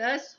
10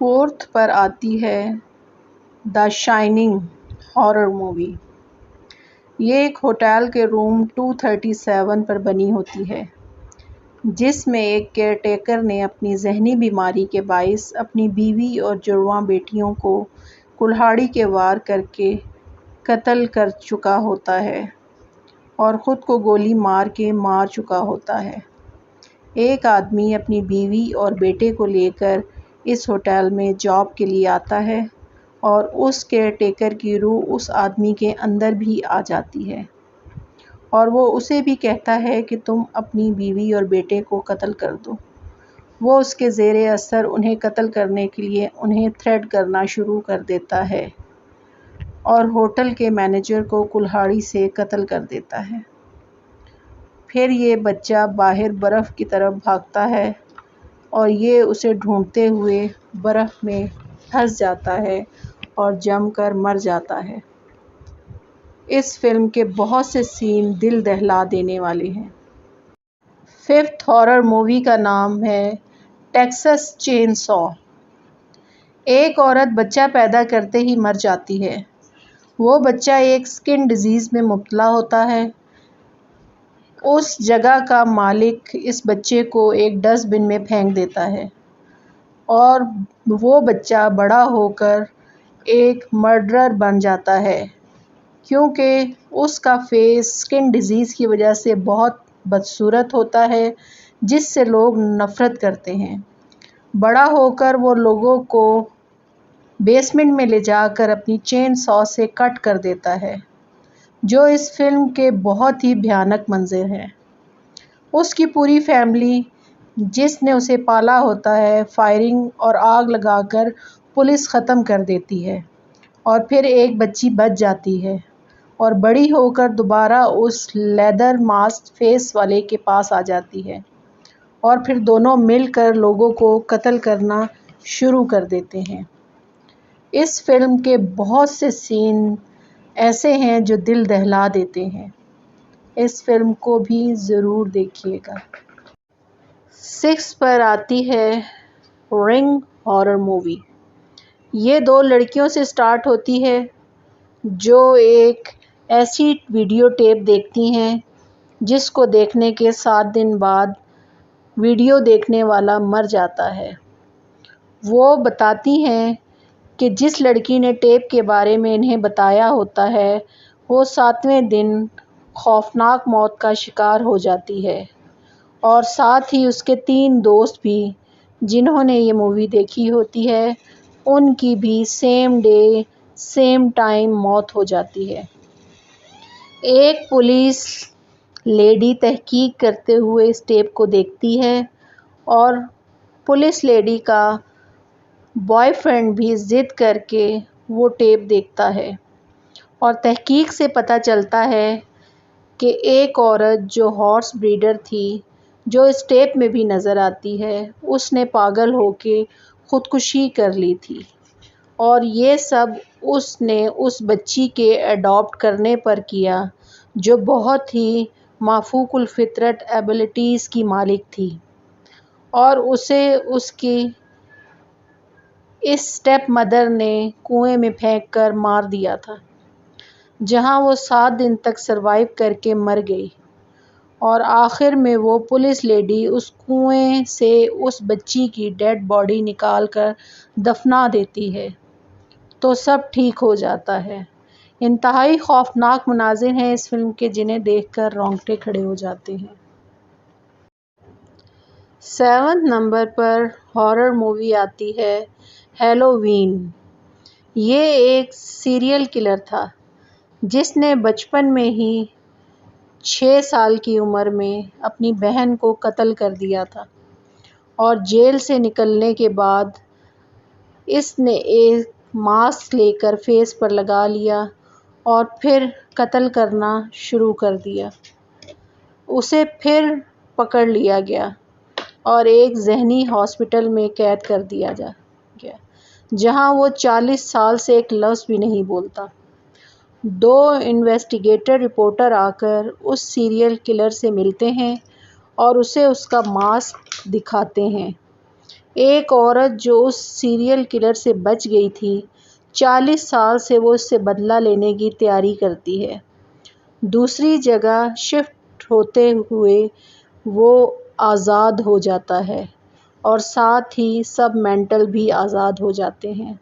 4 پر آتی ہے دا shining horror movie. یہ ایک ہوٹل کے روم 237 پر بنی ہوتی ہے، جس میں ایک کیئر ٹیکر نے اپنی ذہنی بیماری کے باعث اپنی بیوی اور جڑواں بیٹیوں کو کلہاڑی کے وار کر کے قتل کر چکا ہوتا ہے اور خود کو گولی مار کے مار چکا ہوتا ہے۔ ایک آدمی اپنی بیوی اور بیٹے کو لے کر اس ہوٹل میں جاب کے لیے آتا ہے اور اس کیئر ٹیکر کی روح اس آدمی کے اندر بھی آ جاتی ہے اور وہ اسے بھی کہتا ہے کہ تم اپنی بیوی اور بیٹے کو قتل کر دو۔ وہ اس کے زیر اثر انہیں قتل کرنے کے لیے انہیں تھریٹ کرنا شروع کر دیتا ہے اور ہوٹل کے مینیجر کو کلہاڑی سے قتل کر دیتا ہے۔ پھر یہ بچہ باہر برف کی طرف بھاگتا ہے اور یہ اسے ڈھونڈتے ہوئے برف میں پھنس جاتا ہے اور جم کر مر جاتا ہے۔ اس فلم کے بہت سے سین دل دہلا دینے والے ہیں۔ 5th ہارر مووی کا نام ہے ٹیکسس چین سا۔ ایک عورت بچہ پیدا کرتے ہی مر جاتی ہے۔ وہ بچہ ایک سکن ڈیزیز میں مبتلا ہوتا ہے۔ اس جگہ کا مالک اس بچے کو ایک ڈسٹ بن میں پھینک دیتا ہے اور وہ بچہ بڑا ہو کر ایک مرڈرر بن جاتا ہے، کیونکہ اس کا فیس سکن ڈیزیز کی وجہ سے بہت بدصورت ہوتا ہے جس سے لوگ نفرت کرتے ہیں۔ بڑا ہو کر وہ لوگوں کو بیسمنٹ میں لے جا کر اپنی چین سا سے کٹ کر دیتا ہے، جو اس فلم کے بہت ہی بھیانک منظر ہیں۔ اس کی پوری فیملی جس نے اسے پالا ہوتا ہے فائرنگ اور آگ لگا کر پولیس ختم کر دیتی ہے اور پھر ایک بچی بچ جاتی ہے اور بڑی ہو کر دوبارہ اس لیدر ماسک فیس والے کے پاس آ جاتی ہے اور پھر دونوں مل کر لوگوں کو قتل کرنا شروع کر دیتے ہیں۔ اس فلم کے بہت سے سین ایسے ہیں جو دل دہلا دیتے ہیں۔ اس فلم کو بھی ضرور دیکھیے گا۔ 6 پر آتی ہے رنگ ہارر مووی۔ یہ 2 لڑکیوں سے سٹارٹ ہوتی ہے جو ایک ایسی ویڈیو ٹیپ دیکھتی ہیں جس کو دیکھنے کے 7 دن بعد ویڈیو دیکھنے والا مر جاتا ہے۔ وہ بتاتی ہیں کہ جس لڑکی نے ٹیپ کے بارے میں انہیں بتایا ہوتا ہے وہ 7ویں دن خوفناک موت کا شکار ہو جاتی ہے اور ساتھ ہی اس کے 3 دوست بھی جنہوں نے یہ مووی دیکھی ہوتی ہے ان کی بھی سیم ڈے سیم ٹائم موت ہو جاتی ہے۔ ایک پولیس لیڈی تحقیق کرتے ہوئے اس ٹیپ کو دیکھتی ہے اور پولیس لیڈی کا بوائے فرینڈ بھی ضد کر کے وہ ٹیپ دیکھتا ہے اور تحقیق سے پتہ چلتا ہے کہ ایک عورت جو ہارس بریڈر تھی، جو اس ٹیپ میں بھی نظر آتی ہے، اس نے پاگل ہو کے خودکشی کر لی تھی اور یہ سب اس نے اس بچی کے اڈاپٹ کرنے پر کیا جو بہت ہی مافوق الفطرت ایبلٹیز کی مالک تھی اور اسے اس کی اس اسٹیپ مدر نے کنویں میں پھینک کر مار دیا تھا، جہاں وہ 7 دن تک سروائیو کر کے مر گئی اور آخر میں وہ پولیس لیڈی اس کنویں سے اس بچی کی ڈیڈ باڈی نکال کر دفنا دیتی ہے تو سب ٹھیک ہو جاتا ہے۔ انتہائی خوفناک مناظر ہیں اس فلم کے جنہیں دیکھ کر رونگٹے کھڑے ہو جاتے ہیں۔ 7 نمبر پر ہارر مووی آتی ہے ہیلووین۔ یہ ایک سیریل کلر تھا جس نے بچپن میں ہی 6 سال کی عمر میں اپنی بہن کو قتل کر دیا تھا اور جیل سے نکلنے کے بعد اس نے ایک ماسک لے کر فیس پر لگا لیا اور پھر قتل کرنا شروع کر دیا۔ اسے پھر پکڑ لیا گیا اور ایک ذہنی ہاسپٹل میں قید کر دیا گیا جہاں وہ 40 سال سے ایک لفظ بھی نہیں بولتا۔ 2 انویسٹیگیٹر رپورٹر آ کر اس سیریل کلر سے ملتے ہیں اور اسے اس کا ماسک دکھاتے ہیں ایک عورت جو اس سیریل کلر سے بچ گئی تھی 40 سال سے وہ اس سے بدلہ لینے کی تیاری کرتی ہے۔ دوسری جگہ شفٹ ہوتے ہوئے وہ آزاد ہو جاتا ہے اور ساتھ ہی سب مینٹل بھی آزاد ہو جاتے ہیں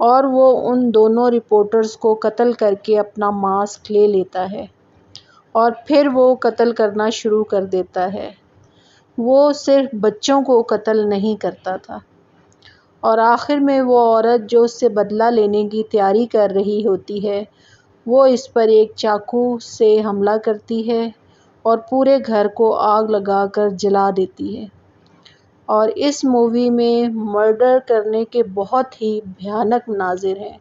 اور وہ ان دونوں رپورٹرز کو قتل کر کے اپنا ماسک لے لیتا ہے اور پھر وہ قتل کرنا شروع کر دیتا ہے۔ وہ صرف بچوں کو قتل نہیں کرتا تھا اور آخر میں وہ عورت جو اس سے بدلہ لینے کی تیاری کر رہی ہوتی ہے وہ اس پر ایک چاقو سے حملہ کرتی ہے اور پورے گھر کو آگ لگا کر جلا دیتی ہے۔ اور اس مووی میں مرڈر کرنے کے بہت ہی بھیانک مناظر ہیں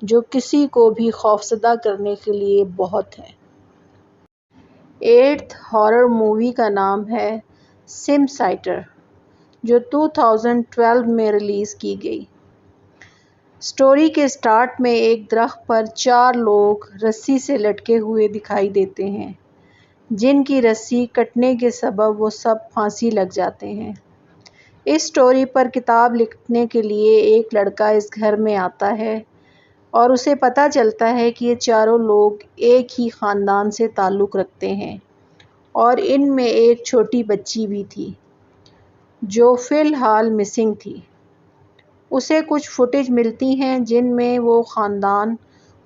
جو کسی کو بھی خوفزدہ کرنے کے لیے بہت ہیں۔ 8th ہارر مووی کا نام ہے سم سائٹر جو 2012 میں ریلیز کی گئی۔ سٹوری کے سٹارٹ میں ایک درخت پر 4 لوگ رسی سے لٹکے ہوئے دکھائی دیتے ہیں جن کی رسی کٹنے کے سبب وہ سب پھانسی لگ جاتے ہیں۔ اس سٹوری پر کتاب لکھنے کے لیے ایک لڑکا اس گھر میں آتا ہے اور اسے پتہ چلتا ہے کہ یہ چاروں لوگ ایک ہی خاندان سے تعلق رکھتے ہیں اور ان میں ایک چھوٹی بچی بھی تھی جو فی الحال مسنگ تھی۔ اسے کچھ فوٹیج ملتی ہیں جن میں وہ خاندان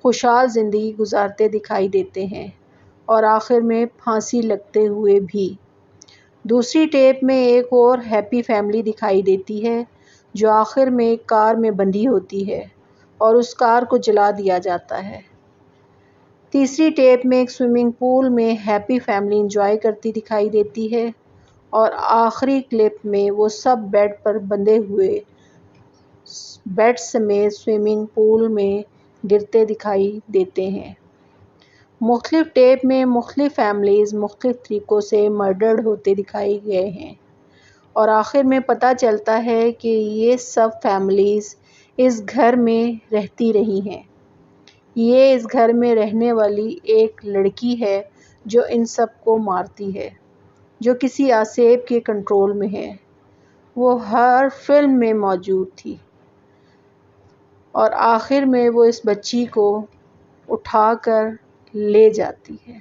خوشحال زندگی گزارتے دکھائی دیتے ہیں اور آخر میں پھانسی لگتے ہوئے بھی۔ دوسری ٹیپ میں ایک اور ہیپی فیملی دکھائی دیتی ہے جو آخر میں ایک کار میں بندھی ہوتی ہے اور اس کار کو جلا دیا جاتا ہے۔ تیسری ٹیپ میں ایک سوئمنگ پول میں ہیپی فیملی انجوائے کرتی دکھائی دیتی ہے اور آخری کلپ میں وہ سب بیڈ پر بندھے ہوئے بیڈ سمیت سوئمنگ پول میں گرتے دکھائی دیتے ہیں۔ مختلف ٹیپ میں مختلف فیملیز مختلف طریقوں سے مرڈرڈ ہوتے دکھائے گئے ہیں اور آخر میں پتہ چلتا ہے کہ یہ سب فیملیز اس گھر میں رہتی رہی ہیں۔ یہ اس گھر میں رہنے والی ایک لڑکی ہے جو ان سب کو مارتی ہے جو کسی آسیب کے کنٹرول میں ہے۔ وہ ہر فلم میں موجود تھی اور آخر میں وہ اس بچی کو اٹھا کر لے جاتی ہے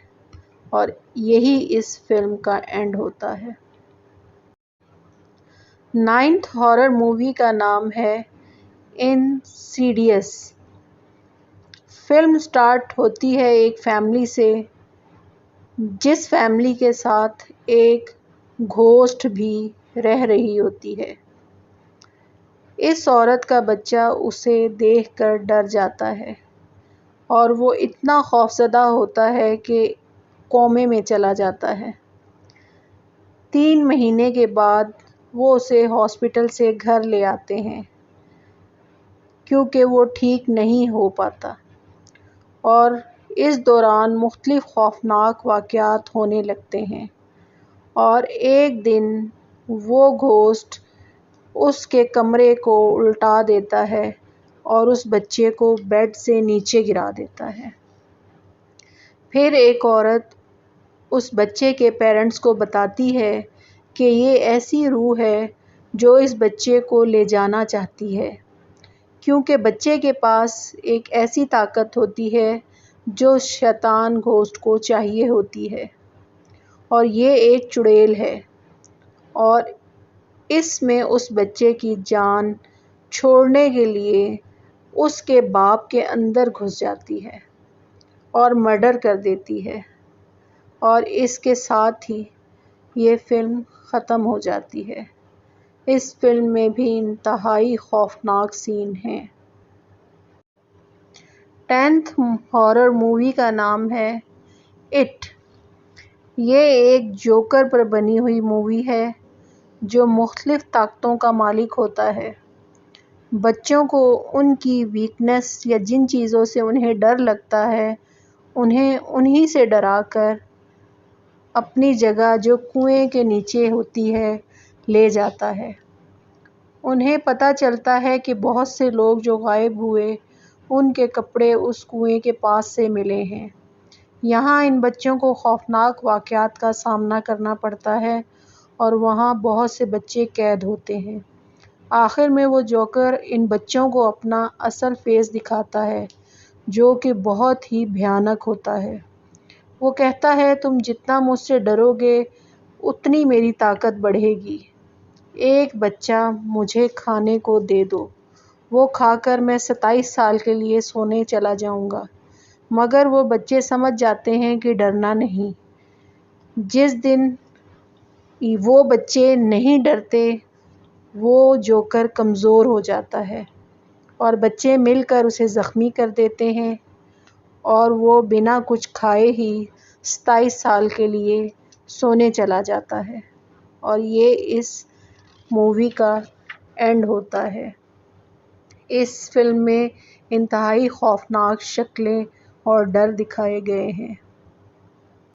اور یہی اس فلم کا اینڈ ہوتا ہے۔ 9th ہارر مووی کا نام ہے انسیڈیس۔ فلم سٹارٹ ہوتی ہے ایک فیملی سے جس فیملی کے ساتھ ایک گھوسٹ بھی رہ رہی ہوتی ہے۔ اس عورت کا بچہ اسے دیکھ کر ڈر جاتا ہے اور وہ اتنا خوفزدہ ہوتا ہے کہ کومے میں چلا جاتا ہے۔ 3 مہینے کے بعد وہ اسے ہاسپٹل سے گھر لے آتے ہیں کیونکہ وہ ٹھیک نہیں ہو پاتا اور اس دوران مختلف خوفناک واقعات ہونے لگتے ہیں اور ایک دن وہ گھوسٹ اس کے کمرے کو الٹا دیتا ہے اور اس بچے کو بیڈ سے نیچے گرا دیتا ہے۔ پھر ایک عورت اس بچے کے پیرنٹس کو بتاتی ہے کہ یہ ایسی روح ہے جو اس بچے کو لے جانا چاہتی ہے کیونکہ بچے کے پاس ایک ایسی طاقت ہوتی ہے جو شیطان گھوسٹ کو چاہیے ہوتی ہے اور یہ ایک چڑیل ہے اور اس میں اس بچے کی جان چھوڑنے کے لیے اس کے باپ کے اندر گھس جاتی ہے اور مرڈر کر دیتی ہے اور اس کے ساتھ ہی یہ فلم ختم ہو جاتی ہے۔ اس فلم میں بھی انتہائی خوفناک سین ہیں۔ 10th ہارر مووی کا نام ہے اٹ۔ یہ ایک جوکر پر بنی ہوئی مووی ہے جو مختلف طاقتوں کا مالک ہوتا ہے۔ بچوں کو ان کی ویکنس یا جن چیزوں سے انہیں ڈر لگتا ہے انہیں انہی سے ڈرا کر اپنی جگہ جو کنویں کے نیچے ہوتی ہے لے جاتا ہے۔ انہیں پتہ چلتا ہے کہ بہت سے لوگ جو غائب ہوئے ان کے کپڑے اس کنویں کے پاس سے ملے ہیں۔ یہاں ان بچوں کو خوفناک واقعات کا سامنا کرنا پڑتا ہے اور وہاں بہت سے بچے قید ہوتے ہیں۔ آخر میں وہ جوکر ان بچوں کو اپنا اصل فیس دکھاتا ہے جو کہ بہت ہی بھیانک ہوتا ہے۔ وہ کہتا ہے تم جتنا مجھ سے ڈرو گے اتنی میری طاقت بڑھے گی۔ ایک بچہ مجھے کھانے کو دے دو، وہ کھا کر میں 27 سال کے لیے سونے چلا جاؤں گا۔ مگر وہ بچے سمجھ جاتے ہیں کہ ڈرنا نہیں۔ جس دن وہ بچے نہیں ڈرتے وہ جوکر کمزور ہو جاتا ہے اور بچے مل کر اسے زخمی کر دیتے ہیں اور وہ بنا کچھ کھائے ہی 27 سال کے لیے سونے چلا جاتا ہے، اور یہ اس مووی کا اینڈ ہوتا ہے۔ اس فلم میں انتہائی خوفناک شکلیں اور ڈر دکھائے گئے ہیں۔